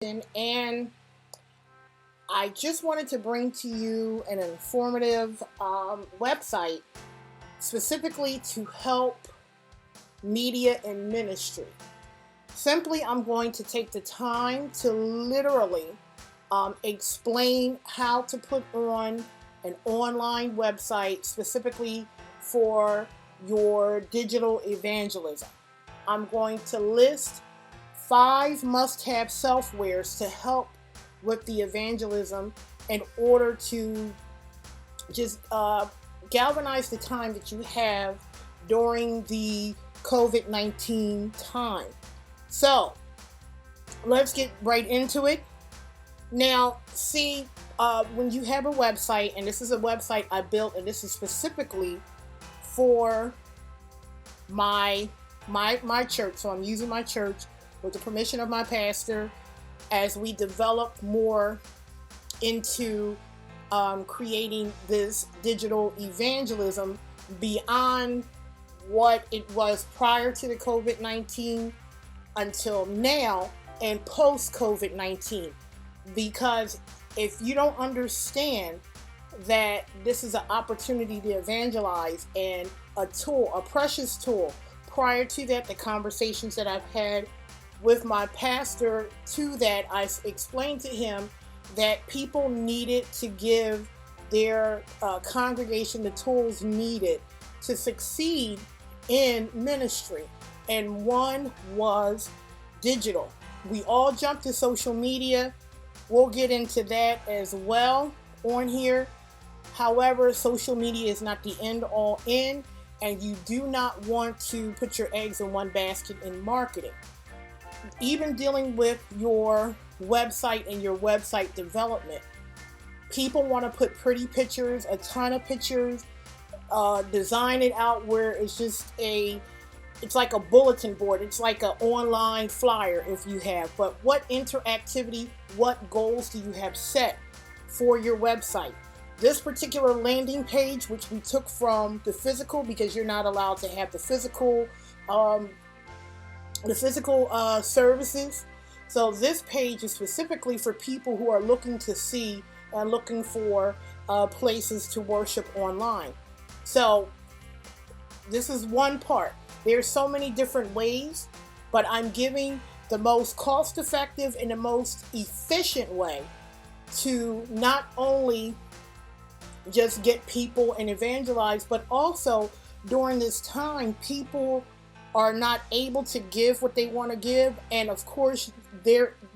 And I just wanted to bring to you an informative website specifically to help media and ministry. Simply, I'm going to take the time to literally explain how to put on an online website specifically for your digital evangelism. I'm going to list 5 must-have softwares to help with the evangelism in order to just galvanize the time that you have during the COVID-19 time. So let's get right into it. Now, see, when you have a website, and this is a website I built, and this is specifically for my church. So I'm using my church with the permission of my pastor as we develop more into creating this digital evangelism beyond what it was prior to the COVID-19 until now and post-COVID-19. Because if you don't understand that this is an opportunity to evangelize and a tool, a precious tool, prior to that, the conversations that I've had with my pastor, to that, I explained to him that people needed to give their congregation the tools needed to succeed in ministry. And one was digital. We all jumped to social media. We'll get into that as well on here. However, social media is not the end all in, and you do not want to put your eggs in one basket in marketing. Even dealing with your website and your website development, people want to put pretty pictures, a ton of pictures, design it out where it's like a bulletin board. It's like an online flyer if you have. But what interactivity, what goals do you have set for your website? This particular landing page, which we took from the physical, because you're not allowed to have the physical services. So this page is specifically for people who are looking to see and looking for places to worship online. So this is one part. There's so many different ways, but I'm giving the most cost-effective and the most efficient way to not only just get people and evangelize, but also during this time, people are not able to give what they want to give. And of course,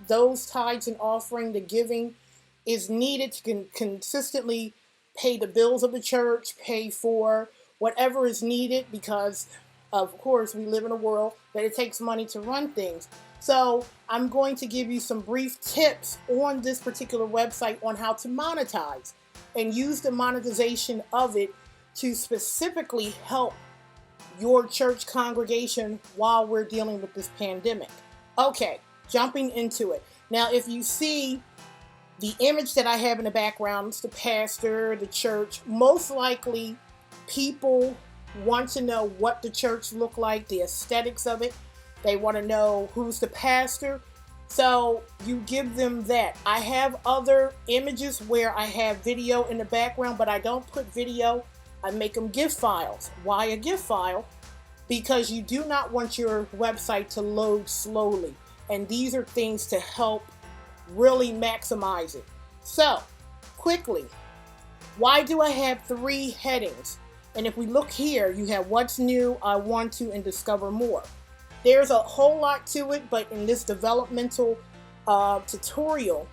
those tithes and offering, the giving is needed to consistently pay the bills of the church, pay for whatever is needed, because of course we live in a world that it takes money to run things. So I'm going to give you some brief tips on this particular website on how to monetize and use the monetization of it to specifically help your church congregation while we're dealing with this pandemic. Okay, jumping into it. Now, if you see the image that I have in the background, it's the pastor, the church. Most likely, people want to know what the church look like, the aesthetics of it. They want to know who's the pastor. So you give them that. I have other images where I have video in the background, but I don't put video. I make them GIF files. Why a GIF file? Because you do not want your website to load slowly. And these are things to help really maximize it. So, quickly, why do I have 3 headings? And if we look here, you have what's new, I want to, and discover more. There's a whole lot to it, but in this developmental tutorial,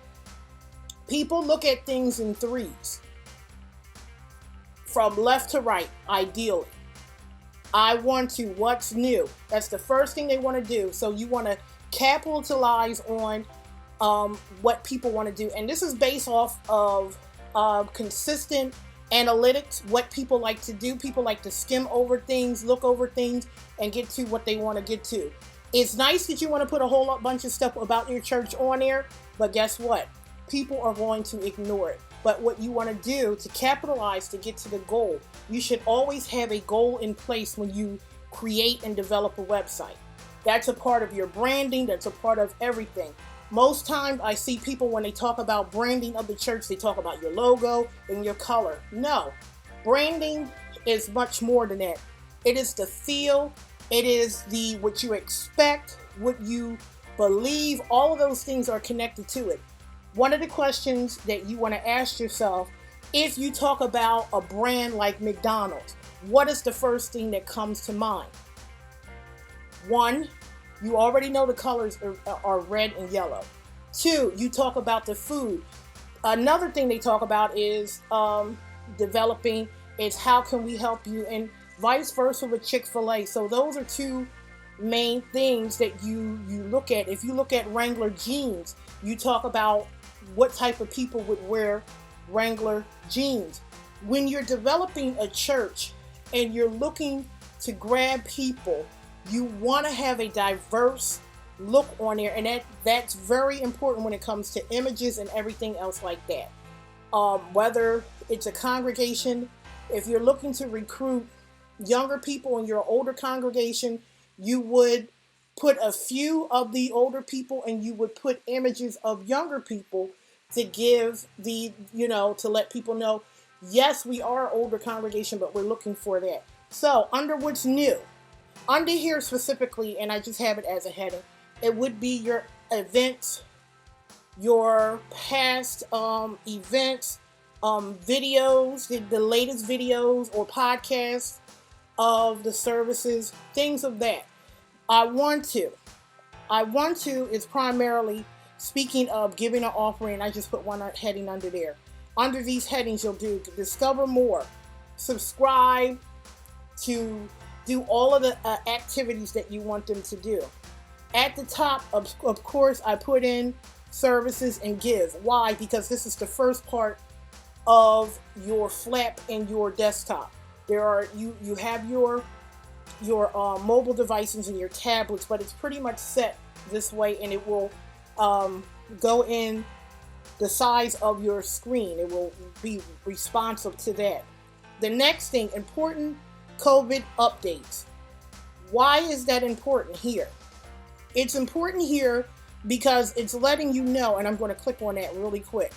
people look at things in 3s. From left to right, ideally. I want to, what's new? That's the first thing they want to do. So you want to capitalize on what people want to do. And this is based off of consistent analytics, what people like to do. People like to skim over things, look over things, and get to what they want to get to. It's nice that you want to put a whole bunch of stuff about your church on there, but guess what? People are going to ignore it. But what you want to do to capitalize to get to the goal, you should always have a goal in place when you create and develop a website. That's a part of your branding. That's a part of everything. Most times I see people when they talk about branding of the church, they talk about your logo and your color. No, branding is much more than that. It is the feel, it is the what you expect, what you believe, all of those things are connected to it. One of the questions that you want to ask yourself, if you talk about a brand like McDonald's, what is the first thing that comes to mind? One, you already know the colors are red and yellow. Two, you talk about the food. Another thing they talk about is developing is how can we help you, and vice versa with Chick-fil-A. So those are two main things that you look at. If you look at Wrangler jeans, you talk about what type of people would wear Wrangler jeans. When you're developing a church and you're looking to grab people, you want to have a diverse look on there, and that's very important when it comes to images and everything else like that. Whether it's a congregation, if you're looking to recruit younger people in your older congregation, you would put a few of the older people and you would put images of younger people to give to let people know, yes, we are an older congregation, but we're looking for that. So under what's new, under here specifically, and I just have it as a heading, it would be your events, your past events, videos, the latest videos or podcasts of the services, things of that. I want to is primarily speaking of giving an offering. I just put one heading under there. Under these headings, you'll do discover more, subscribe, to do all of the activities that you want them to do. At the top, of course, I put in services and give. Why? Because this is the first part of your flap in your desktop. There are you have your mobile devices and your tablets, but it's pretty much set this way, and it will go in the size of your screen. It will be responsive to that. The next thing, important COVID updates. Why is that important here? It's important here because it's letting you know, and I'm going to click on that really quick.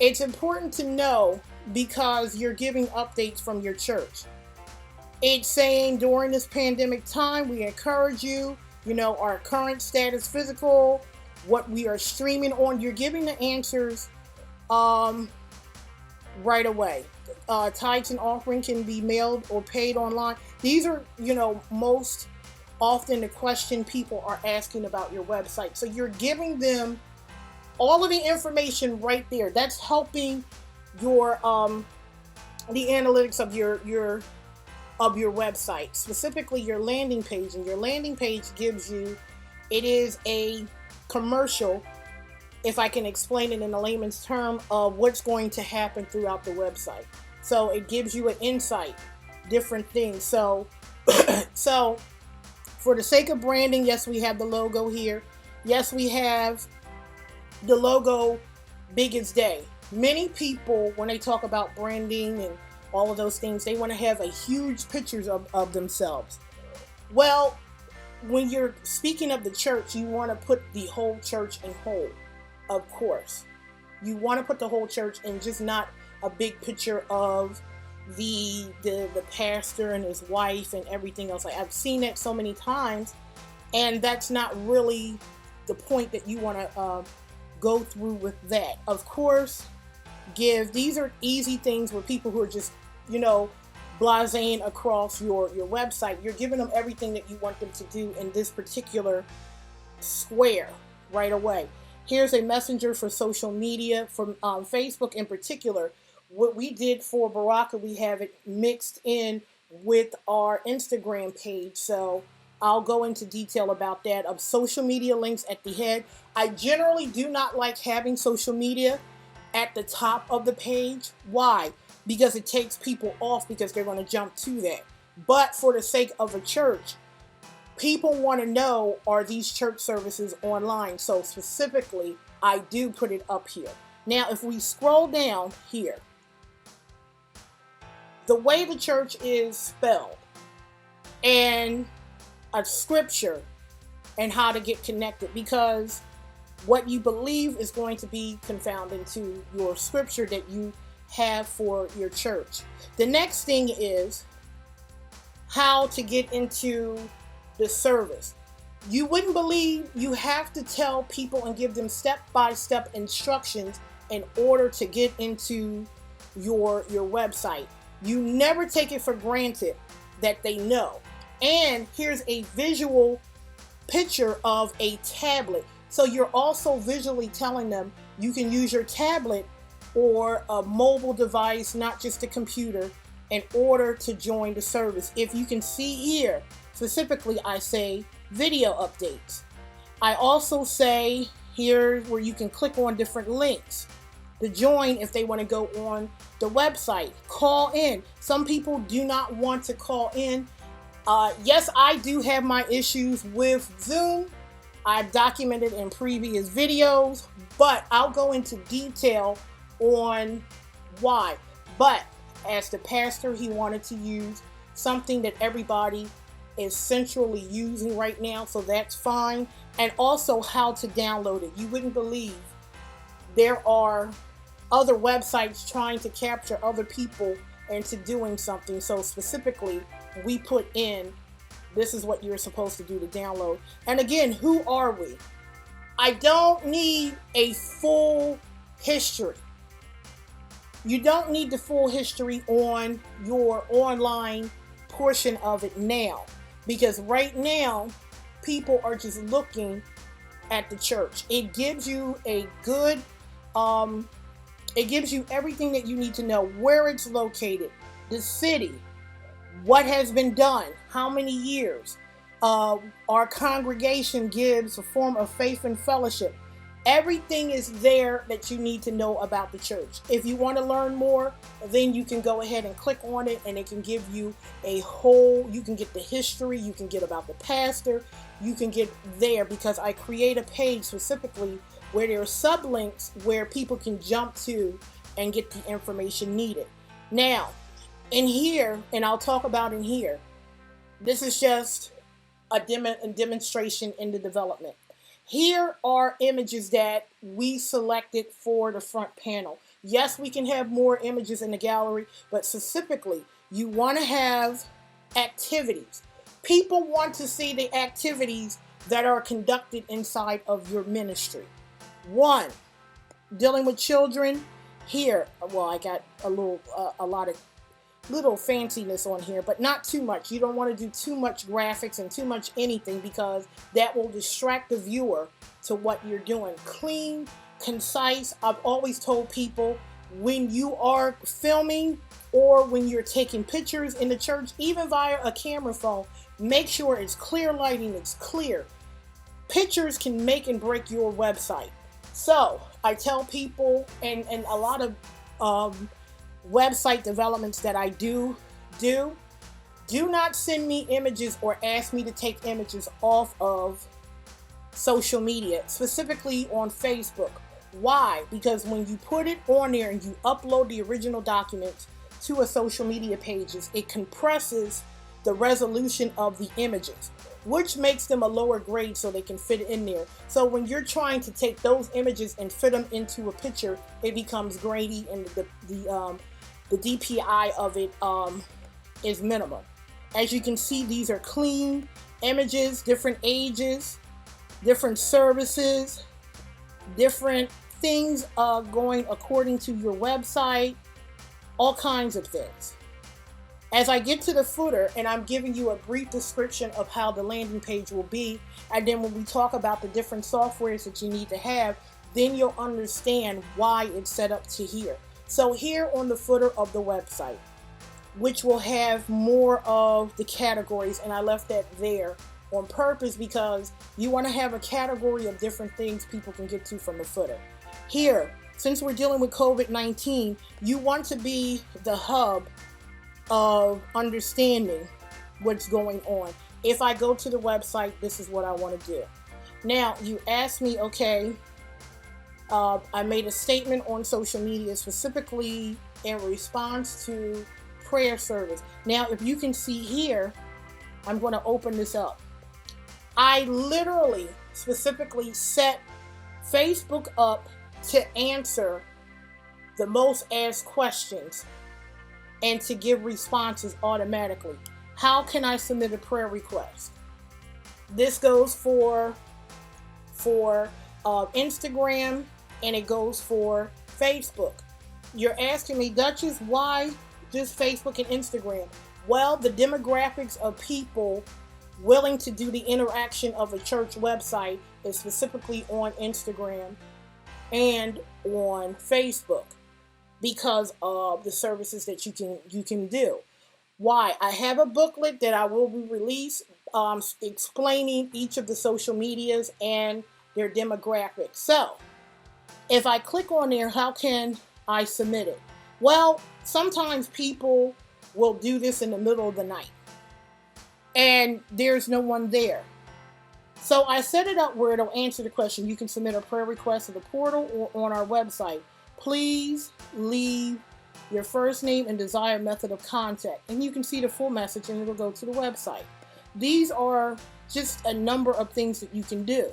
It's important to know because you're giving updates from your church. It's saying during this pandemic time, we encourage you, our current status physical, what we are streaming on. You're giving the answers right away. Tithes and offering can be mailed or paid online. These are, most often the question people are asking about your website. So you're giving them all of the information right there. That's helping your the analytics of your website, specifically your landing page. And your landing page gives you, it is a commercial, if I can explain it in a layman's term, of what's going to happen throughout the website. So it gives you an insight, different things. So so for the sake of branding, yes, we have the logo here. Yes, we have the logo big as day. Many people, when they talk about branding and all of those things, they want to have a huge pictures of themselves. Well, when you're speaking of the church, you want to put the whole church in whole, of course. You want to put the whole church in, just not a big picture of the pastor and his wife and everything else. Like, I've seen that so many times, and that's not really the point that you want to go through with that. Of course, these are easy things where people who are just, blasé across your website. You're giving them everything that you want them to do in this particular square right away. Here's a messenger for social media, from Facebook in particular. What we did for Baraka, we have it mixed in with our Instagram page. So I'll go into detail about that, of social media links at the head. I generally do not like having social media at the top of the page. Why? Because it takes people off, because they're going to jump to that. But for the sake of a church, people want to know, are these church services online? So specifically, I do put it up here. Now, if we scroll down here, the way the church is spelled, and a scripture, and how to get connected, because what you believe is going to be confounded into your scripture that you have for your church. The next thing is how to get into the service. You wouldn't believe you have to tell people and give them step-by-step instructions in order to get into your website. You never take it for granted that they know. And here's a visual picture of a tablet. So you're also visually telling them you can use your tablet or a mobile device, not just a computer, in order to join the service. If you can see here, specifically I say video updates. I also say here where you can click on different links to join if they want to go on the website. Call in. Some people do not want to call in. Yes, I do have my issues with Zoom. I've documented in previous videos, but I'll go into detail on why. But as the pastor, he wanted to use something that everybody is centrally using right now, so that's fine. And also how to download it. You wouldn't believe there are other websites trying to capture other people into doing something. So specifically, we put in, this is what you're supposed to do to download. And again, who are we? I don't need a full history. You don't need the full history on your online portion of it now, because right now people are just looking at the church. It gives you a good, it gives you everything that you need to know: where it's located, the city, what has been done, how many years. Our congregation gives a form of faith and fellowship. Everything is there that you need to know about the church. If you want to learn more, then you can go ahead and click on it, and it can give you a whole, you can get the history, you can get about the pastor, you can get there, because I create a page specifically where there are sublinks where people can jump to and get the information needed. Now, in here, and I'll talk about in here, this is just a demonstration in the development. Here are images that we selected for the front panel. Yes, we can have more images in the gallery, but specifically, you want to have activities. People want to see the activities that are conducted inside of your ministry. One, dealing with children. Here, well, I got a lot of little fanciness on here, but not too much. You don't want to do too much graphics and too much anything, because that will distract the viewer to what you're doing. Clean, concise. I've always told people, when you are filming or when you're taking pictures in the church, even via a camera phone, make sure it's clear lighting, it's clear. Pictures can make and break your website. So I tell people, and a lot of website developments that I do not send me images or ask me to take images off of social media, specifically on Facebook. Why? Because when you put it on there and you upload the original documents to a social media pages, it compresses the resolution of the images, which makes them a lower grade so they can fit in there. So when you're trying to take those images and fit them into a picture, it becomes grainy, and the DPI of it is minimal. As you can see, these are clean images, different ages, different services, different things going according to your website, all kinds of things. As I get to the footer, and I'm giving you a brief description of how the landing page will be, and then when we talk about the different softwares that you need to have, then you'll understand why it's set up to here. So here on the footer of the website, which will have more of the categories, and I left that there on purpose because you want to have a category of different things people can get to from the footer. Here, since we're dealing with COVID-19, you want to be the hub of understanding what's going on. If I go to the website, this is what I want to do. Now, you ask me, okay, I made a statement on social media specifically in response to prayer service. Now, if you can see here, I'm going to open this up. I literally specifically set Facebook up to answer the most asked questions and to give responses automatically. How can I submit a prayer request? This goes for Instagram, and it goes for Facebook. You're asking me, Duchess, why just Facebook and Instagram? Well, the demographics of people willing to do the interaction of a church website is specifically on Instagram and on Facebook because of the services that you can do. Why? I have a booklet that I will be released explaining each of the social medias and their demographics. So, if I click on there, how can I submit it? Well, sometimes people will do this in the middle of the night and there's no one there. So I set it up where it'll answer the question. You can submit a prayer request to the portal or on our website. Please leave your first name and desired method of contact. And you can see the full message and it'll go to the website. These are just a number of things that you can do.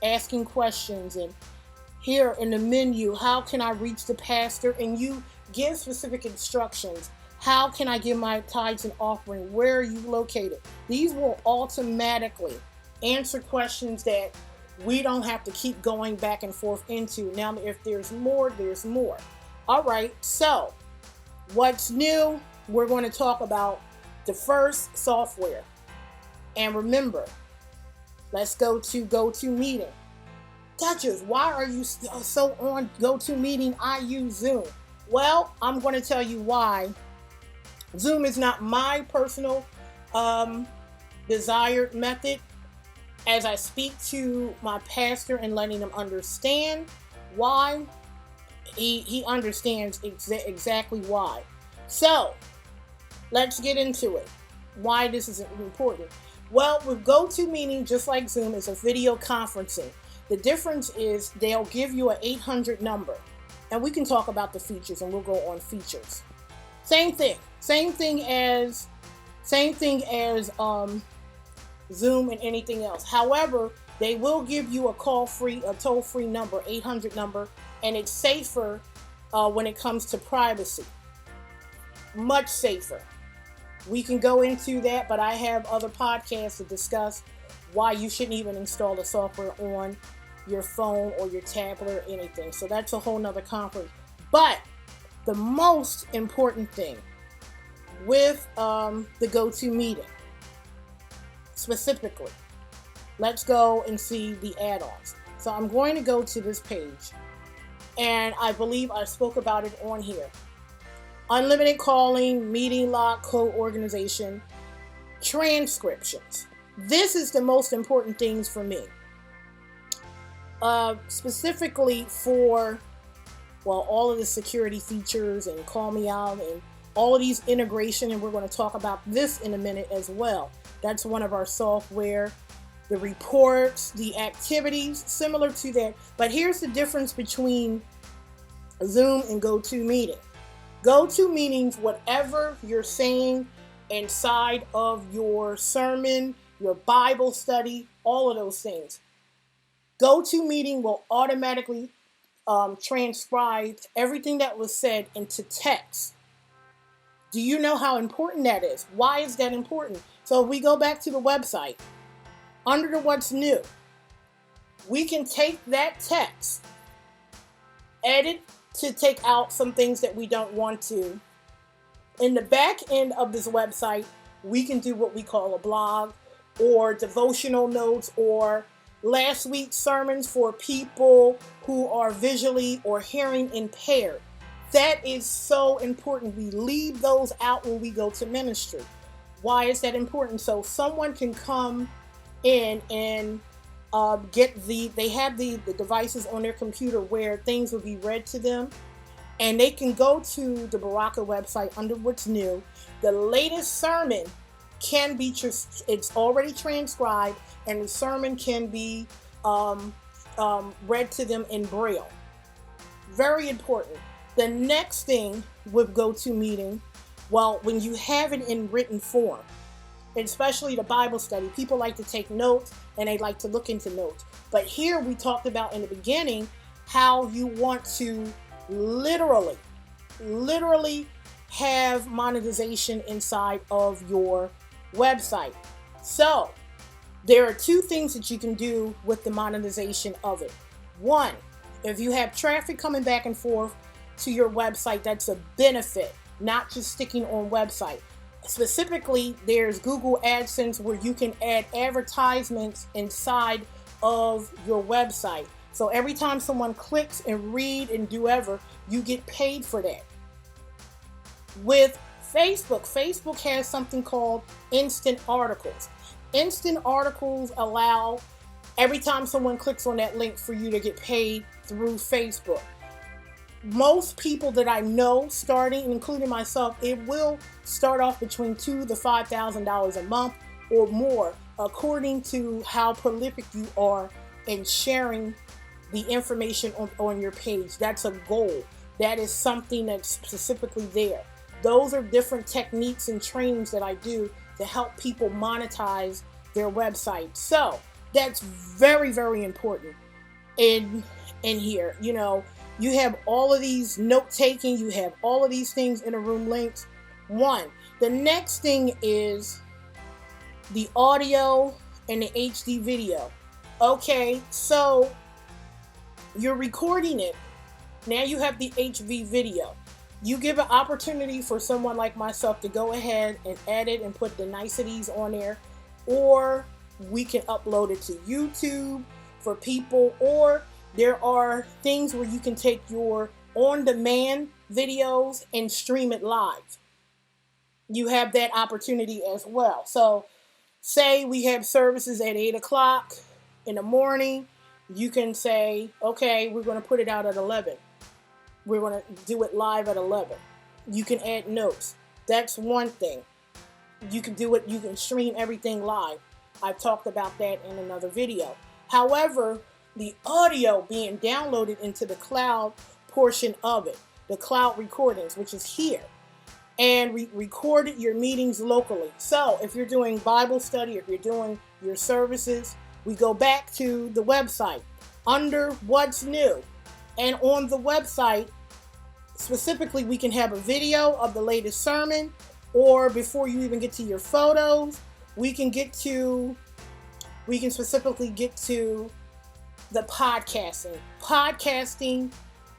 Asking questions, and here in the menu, how can I reach the pastor? And you give specific instructions. How can I give my tithes and offering? Where are you located? These will automatically answer questions that we don't have to keep going back and forth into. Now, if there's more, there's more. All right, so what's new? We're going to talk about the first software. And remember, let's go to GoToMeeting. Duchess, why are you so on GoToMeeting? I use Zoom. Well, I'm going to tell you why. Zoom is not my personal desired method. As I speak to my pastor and letting him understand why, he understands exactly why. So, let's get into it. Why this is important. Well, with GoToMeeting, just like Zoom, is a video conferencing. The difference is they'll give you an 800 number. And we can talk about the features, and we'll go on features. Same thing as Zoom and anything else. However, they will give you a toll-free number, 800 number, and it's safer when it comes to privacy. Much safer. We can go into that, but I have other podcasts to discuss why you shouldn't even install the software on your phone or your tablet or anything. So that's a whole nother conference. But the most important thing with the GoToMeeting, specifically, let's go and see the add-ons. So I'm going to go to this page, and I believe I spoke about it on here. Unlimited calling, meeting lock, co-organization, transcriptions. This is the most important things for me. Specifically for, well, all of the security features and call me out and all of these integration, and we're going to talk about this in a minute as well. That's one of our software. The reports, the activities, similar to that. But here's the difference between Zoom and GoToMeeting. GoToMeetings, whatever you're saying inside of your sermon, your Bible study, all of those things, GoToMeeting will automatically transcribe everything that was said into text. Do you know how important that is? Why is that important? So if we go back to the website, under the what's new, we can take that text, edit to take out some things that we don't want to. In the back end of this website, we can do what we call a blog or devotional notes or last week's sermons for people who are visually or hearing impaired. That is so important. We leave those out when we go to ministry. Why is that important? So someone can come in and they have the devices on their computer where things will be read to them, and they can go to the Baraka website under what's new. The latest sermon can be, it's already transcribed, and the sermon can be read to them in Braille. Very important. The next thing with GoToMeeting, well, when you have it in written form, especially the Bible study, people like to take notes and they like to look into notes. But here we talked about in the beginning how you want to literally have monetization inside of your website. So there are two things that you can do with the monetization of it. One, if you have traffic coming back and forth to your website, that's a benefit, not just sticking on website. Specifically, there's Google AdSense where you can add advertisements inside of your website. So every time someone clicks and read and do ever, you get paid for that. With Facebook has something called instant articles. Instant articles allow every time someone clicks on that link for you to get paid through Facebook. Most people that I know starting, including myself, it will start off between $2,000 to $5,000 a month or more, according to how prolific you are in sharing the information on your page. That's a goal. That is something that's specifically there. Those are different techniques and trainings that I do to help people monetize their website. So that's very, very important in here. You know, you have all of these note taking, you have all of these things in a room links. One, the next thing is the audio and the HD video. Okay, so you're recording it. Now you have the HV video. You give an opportunity for someone like myself to go ahead and edit and put the niceties on there, or we can upload it to YouTube for people, or there are things where you can take your on-demand videos and stream it live. You have that opportunity as well. So say we have services at 8 o'clock in the morning. You can say, okay, we're going to put it out at 11. We're going to do it live at 11. You can add notes. That's one thing. You can do it. You can stream everything live. I've talked about that in another video. However, the audio being downloaded into the cloud portion of it, the cloud recordings, which is here, and recorded your meetings locally. So if you're doing Bible study, if you're doing your services, we go back to the website under what's new. And on the website, specifically, we can have a video of the latest sermon, or before you even get to your photos, we can specifically get to the podcasting. Podcasting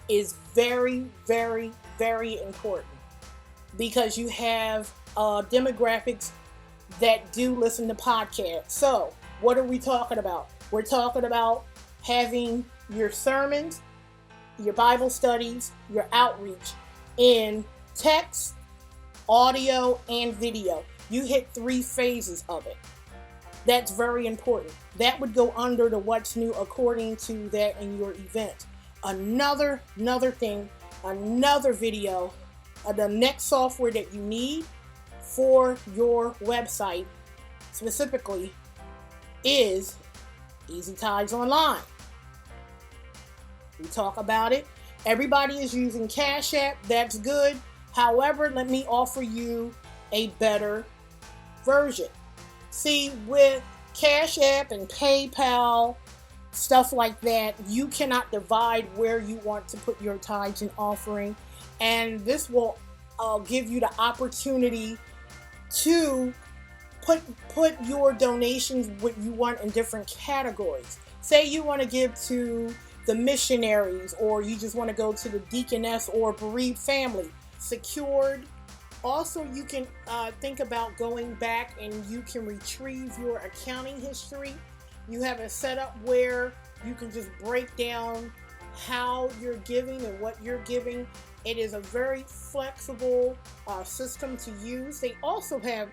is very, very, very important because you have demographics that do listen to podcasts. So what are we talking about? We're talking about having your sermons, your Bible studies, your outreach in text, audio, and video. You hit 3 phases of it. That's very important. That would go under the what's new according to that in your event. Another thing, another video, the next software that you need for your website specifically is Easy Tides Online. We talk about it. Everybody is using Cash App. That's good. However, let me offer you a better version. See, with Cash App and PayPal, stuff like that, you cannot divide where you want to put your tithes and offering. And this will give you the opportunity to put your donations what you want in different categories. Say you want to give to the missionaries, or you just want to go to the deaconess or bereaved family. Secured. Also, you can think about going back and you can retrieve your accounting history. You have a setup where you can just break down how you're giving and what you're giving. It is a very flexible system to use. They also have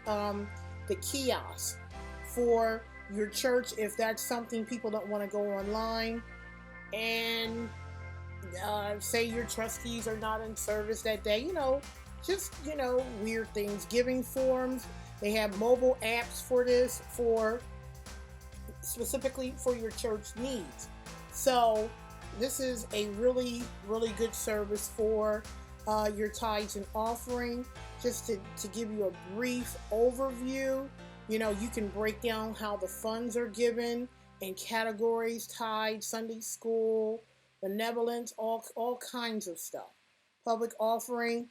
the kiosk for your church if that's something people don't want to go online. And say your trustees are not in service that day, just weird things. Giving forms. They have mobile apps for this, for specifically for your church needs. So this is a really, really good service for your tithes and offering. Just to give you a brief overview, you can break down how the funds are given in categories: tithe, Sunday school, benevolence, all kinds of stuff. Public offering,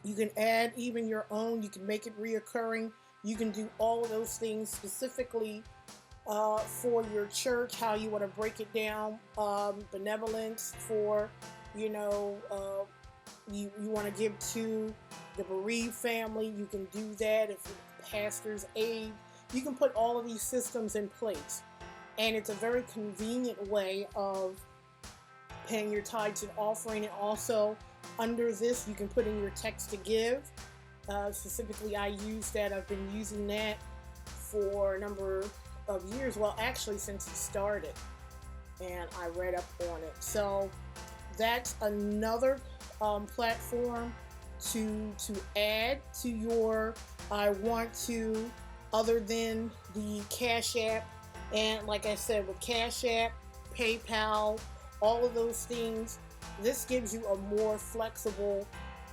you can add even your own. You can make it reoccurring. You can do all of those things specifically for your church, how you want to break it down. Benevolence for, you know, you want to give to the bereaved family. You can do that. If pastor's aid, you can put all of these systems in place. And it's a very convenient way of paying your tithes and offering. And also, under this, you can put in your text to give. Specifically, I use that. I've been using that for a number of years. Well, actually, since it started. And I read up on it. So that's another platform to add to your I want to, other than the Cash App. And like I said, with Cash App, PayPal, all of those things, this gives you a more flexible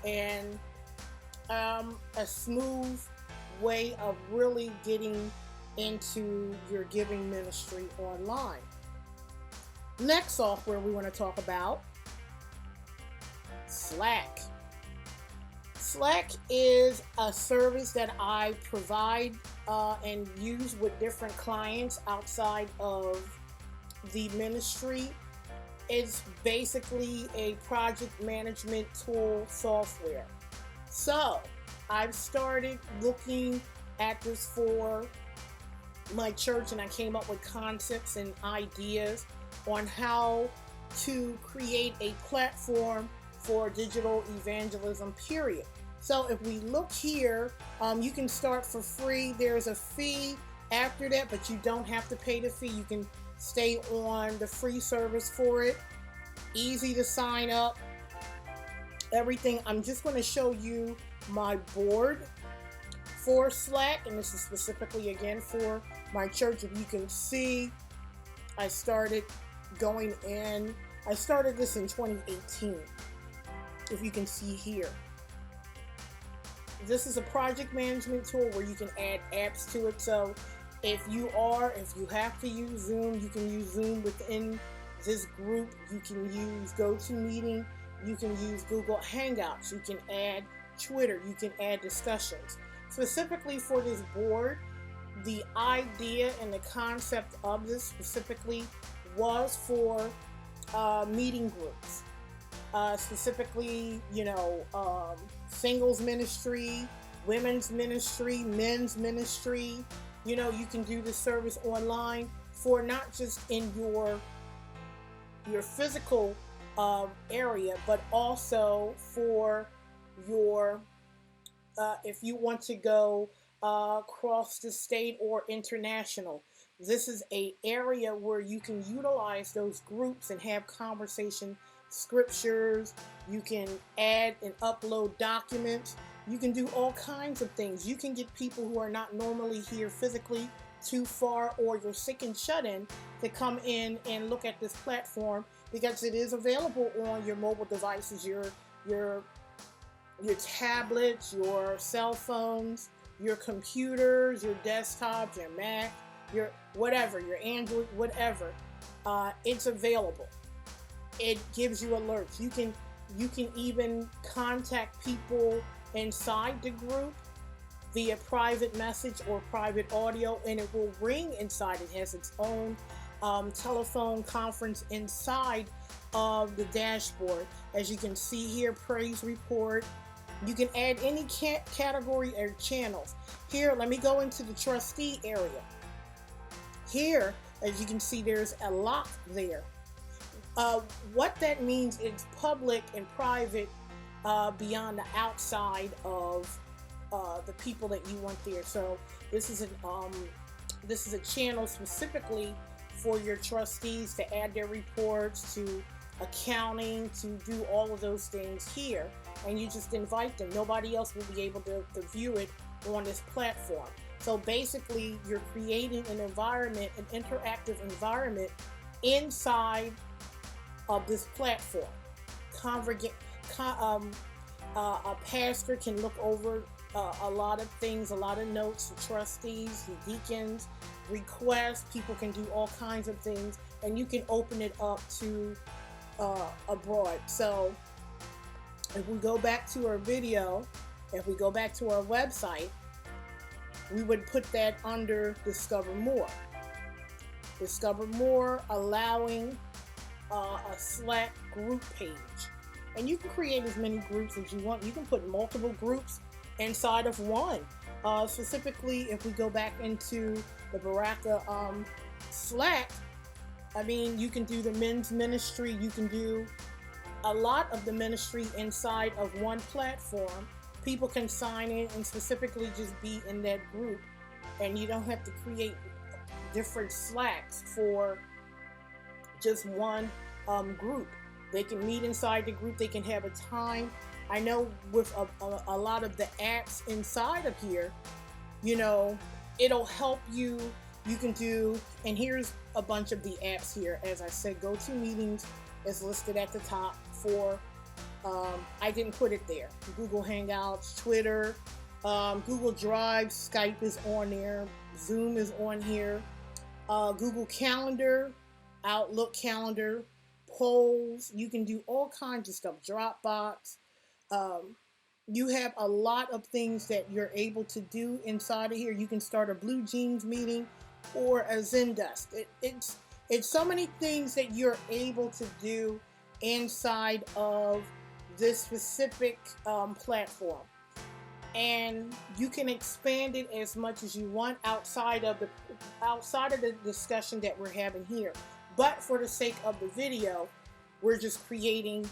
and a smooth way of really getting into your giving ministry online. Next software we want to talk about, Slack. Slack is a service that I provide and use with different clients outside of the ministry. It's basically a project management tool software. So I've started looking at this for my church, and I came up with concepts and ideas on how to create a platform for digital evangelism, period. So if we look here, you can start for free. There's a fee after that, but you don't have to pay the fee. You can stay on the free service for it. Easy to sign up. Everything. I'm just going to show you my board for Slack, and this is specifically again for my church. If you can see, I started going in. I started this in 2018. If you can see here. This is a project management tool where you can add apps to it. So if you have to use Zoom, you can use Zoom within this group. You can use GoToMeeting. You can use Google Hangouts. You can add Twitter. You can add discussions. Specifically for this board, the idea and the concept of this specifically was for meeting groups. Specifically, singles ministry, women's ministry, men's ministry. You can do this service online for not just in your physical area, but also for your if you want to go across the state or international. This is an area where you can utilize those groups and have conversation scriptures. You can add and upload documents. You can do all kinds of things. You can get people who are not normally here physically too far, or you're sick and shut in, to come in and look at this platform, because it is available on your mobile devices, your tablets, your cell phones, your computers, your desktops, your Mac, your whatever, your Android, whatever. It's available. It gives you alerts. You can even contact people inside the group via private message or private audio, and it will ring inside. It has its own telephone conference inside of the dashboard. As you can see here, praise report. You can add any category or channels. Here, let me go into the trustee area. Here, as you can see, there's a lock there. What that means is public and private beyond the outside of the people that you want there. So this is a channel specifically for your trustees to add their reports, to accounting, to do all of those things here. And you just invite them. Nobody else will be able to view it on this platform. So basically, you're creating an environment, an interactive environment inside of this platform. A pastor can look over a lot of things, a lot of notes, the trustees, the deacons, requests. People can do all kinds of things, and you can open it up to abroad. So if we go back to our video, if we go back to our website, we would put that under Discover More. Discover More, allowing a Slack group page. And you can create as many groups as you want. You can put multiple groups inside of one. Specifically, if we go back into the Baraka Slack, I mean, you can do the men's ministry. You can do a lot of the ministry inside of one platform. People can sign in and specifically just be in that group, and you don't have to create different Slacks for just one group. They can meet inside the group. They can have a time. I know with a lot of the apps inside of here, you know, it'll help you. You can do, and here's a bunch of the apps here. As I said, GoToMeetings is listed at the top for, I didn't put it there. Google Hangouts, Twitter, Google Drive, Skype is on there. Zoom is on here. Google Calendar, Outlook Calendar, polls. You can do all kinds of stuff. Dropbox. You have a lot of things that you're able to do inside of here. You can start a Blue Jeans meeting or a Zendesk. It's so many things that you're able to do inside of this specific platform, and you can expand it as much as you want outside of the discussion that we're having here. But for the sake of the video, we're just creating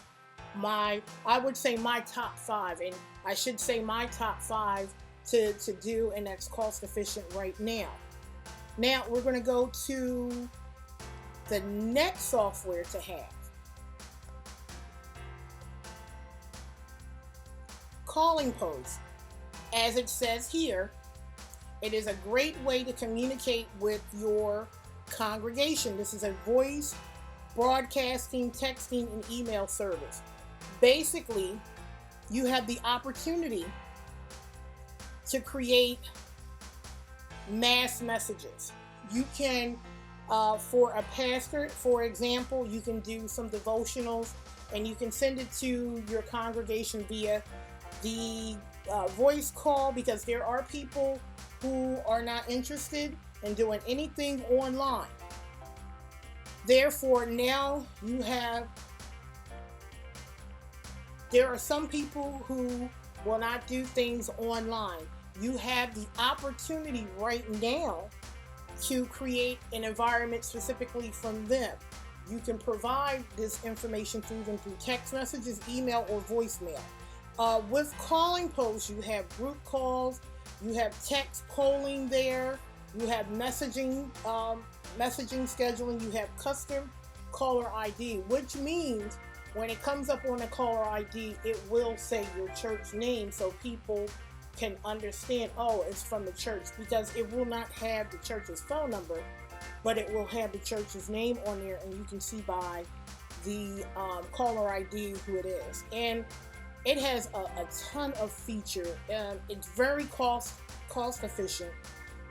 I would say my top 5, and I should say my top 5 to do, and that's cost efficient right now. Now we're going to go to the next software to have. Calling posts. As it says here, it is a great way to communicate with your congregation. This is a voice, broadcasting, texting, and email service. Basically, you have the opportunity to create mass messages. You can, for a pastor, for example, you can do some devotionals, and you can send it to your congregation via the voice call, because there are people who are not interested in doing anything online. Therefore, now there are some people who will not do things online. You have the opportunity right now to create an environment specifically from them. You can provide this information through them through text messages, email, or voicemail. With calling posts, you have group calls, you have text polling there, you have messaging scheduling, you have custom caller ID, which means when it comes up on the caller ID, it will say your church name so people can understand, oh, it's from the church, because it will not have the church's phone number, but it will have the church's name on there, and you can see by the caller ID who it is. And it has a ton of feature. It's very cost efficient.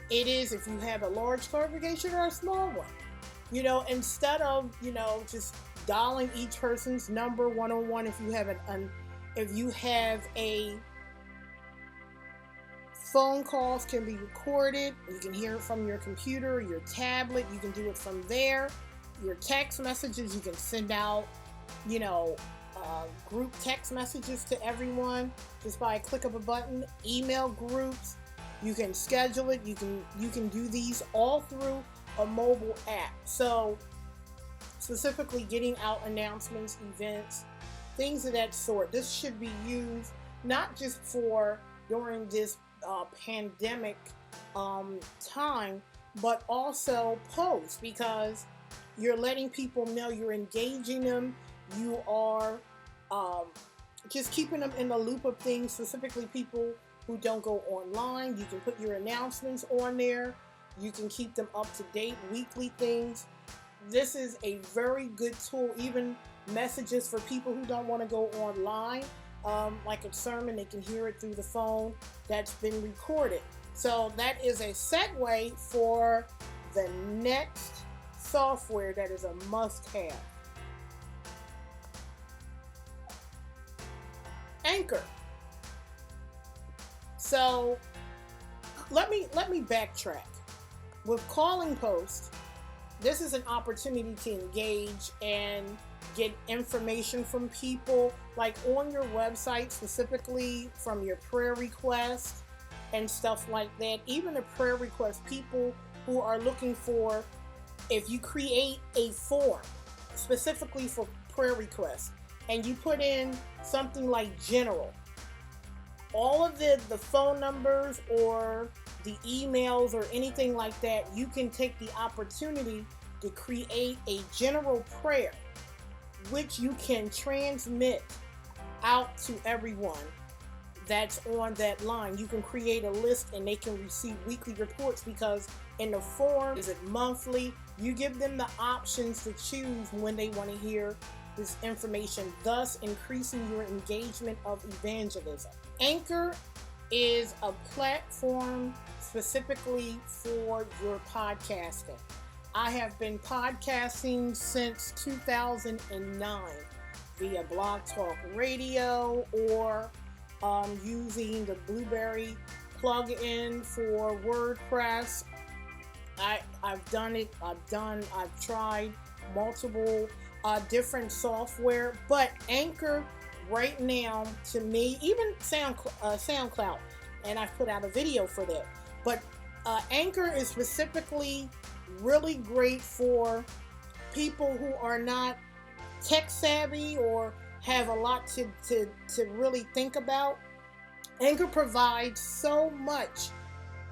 It is if you have a large congregation or a small one. You know, instead of, you know, just dialing each person's number one-on-one, if you have a phone calls can be recorded. You can hear it from your computer, your tablet. You can do it from there. Your text messages, you can send out, you know, group text messages to everyone just by a click of a button. Email groups, you can schedule it. You can do these all through a mobile app. So specifically getting out announcements, events, things of that sort. This should be used not just for during this pandemic time, but also post, because you're letting people know, you're engaging them, you are just keeping them in the loop of things, specifically people who don't go online. You can put your announcements on there. You can keep them up to date, weekly things. This is a very good tool. Even messages for people who don't want to go online, like a sermon, they can hear it through the phone that's been recorded. So that is a segue for the next software that is a must-have. Anchor. So let me backtrack. With Calling Post, this is an opportunity to engage and get information from people, like on your website, specifically from your prayer requests and stuff like that. Even a prayer request, people who are looking for, if you create a form specifically for prayer requests and you put in something like general, all of the phone numbers or the emails or anything like that, you can take the opportunity to create a general prayer, which you can transmit out to everyone that's on that line. You can create a list and they can receive weekly reports, because in the form, is it monthly? You give them the options to choose when they want to hear this information, thus increasing your engagement of evangelism. Anchor is a platform specifically for your podcasting. I have been podcasting since 2009 via Blog Talk Radio or using the Blueberry plugin for WordPress. I've done it. I've tried multiple different software, but Anchor right now, to me, even SoundCloud, and I've put out a video for that. But Anchor is specifically really great for people who are not tech savvy or have a lot to really think about. Anchor provides so much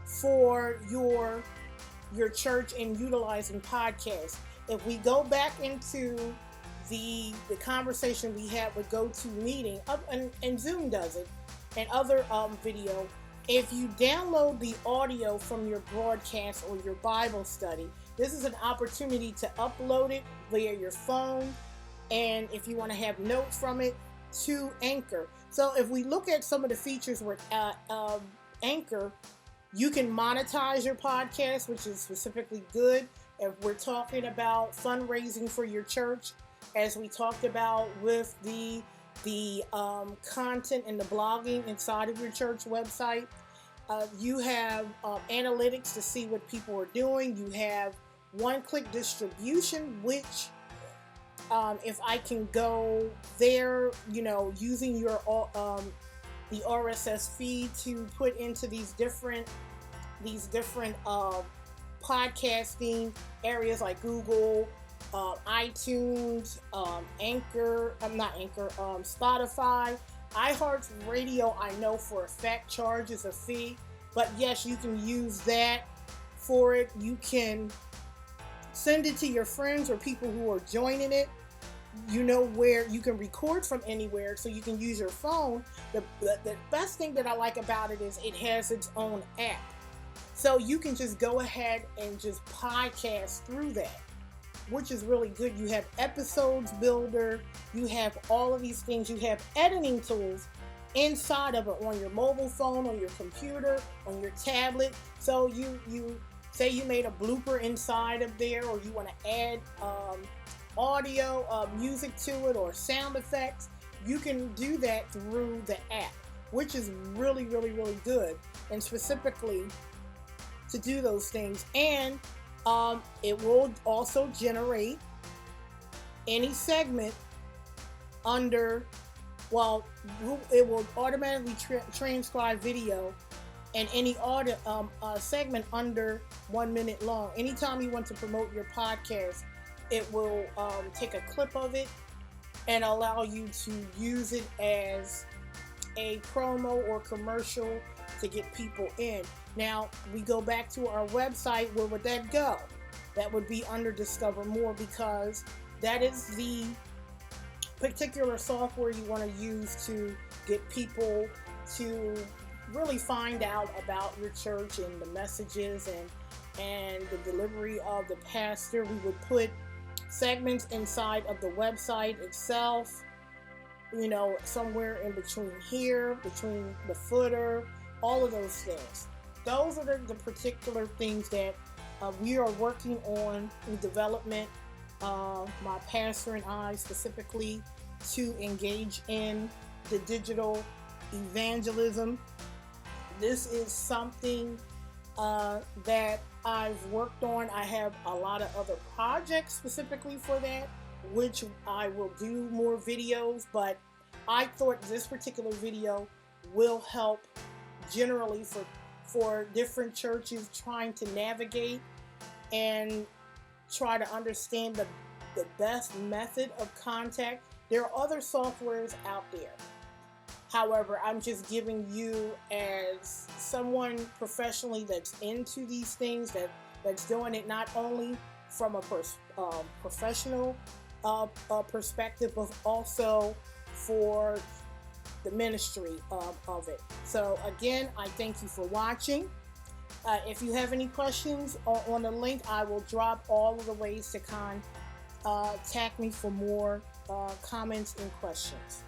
for your church in utilizing podcasts. If we go back into the conversation we had with GoToMeeting, and Zoom does it, and other video, if you download the audio from your broadcast or your Bible study, this is an opportunity to upload it via your phone, and if you want to have notes from it, to Anchor. So if we look at some of the features with Anchor, you can monetize your podcast, which is specifically good. If we're talking about fundraising for your church, as we talked about with the content and the blogging inside of your church website, you have analytics to see what people are doing. You have one-click distribution, which if I can go there, using your the RSS feed to put into these different podcasting areas like Google, iTunes, Spotify. iHeartRadio, I know for a fact, charges a fee, but yes, you can use that for it. You can send it to your friends or people who are joining it. Where you can record from anywhere, so you can use your phone. The best thing that I like about it is it has its own app. So you can just go ahead and just podcast through that, which is really good. You have episodes builder, you have all of these things, you have editing tools inside of it on your mobile phone, on your computer, on your tablet. So you say you made a blooper inside of there, or you want to add audio, music to it, or sound effects. You can do that through the app, which is really, really, really good, and specifically to do those things. And it will also generate any segment under, it will automatically transcribe video and any audio segment under 1 minute long. Anytime you want to promote your podcast, it will take a clip of it and allow you to use it as a promo or commercial to get people in. Now, we go back to our website. Where would that go? That would be under Discover More, because that is the particular software you want to use to get people to really find out about your church and the messages and the delivery of the pastor. We would put segments inside of the website itself, somewhere in between here, between the footer, all of those things. those are the particular things that we are working on in development. My pastor and I specifically to engage in the digital evangelism. This is something that I've worked on. I have a lot of other projects specifically for that, which I will do more videos, but I thought this particular video will help generally for different churches trying to navigate and try to understand the best method of contact. There are other softwares out there. However, I'm just giving you, as someone professionally that's into these things, that's doing it not only from a professional perspective, but also for the ministry of it. So again, I thank you for watching. If you have any questions on the link, I will drop all of the ways to contact me for more comments and questions.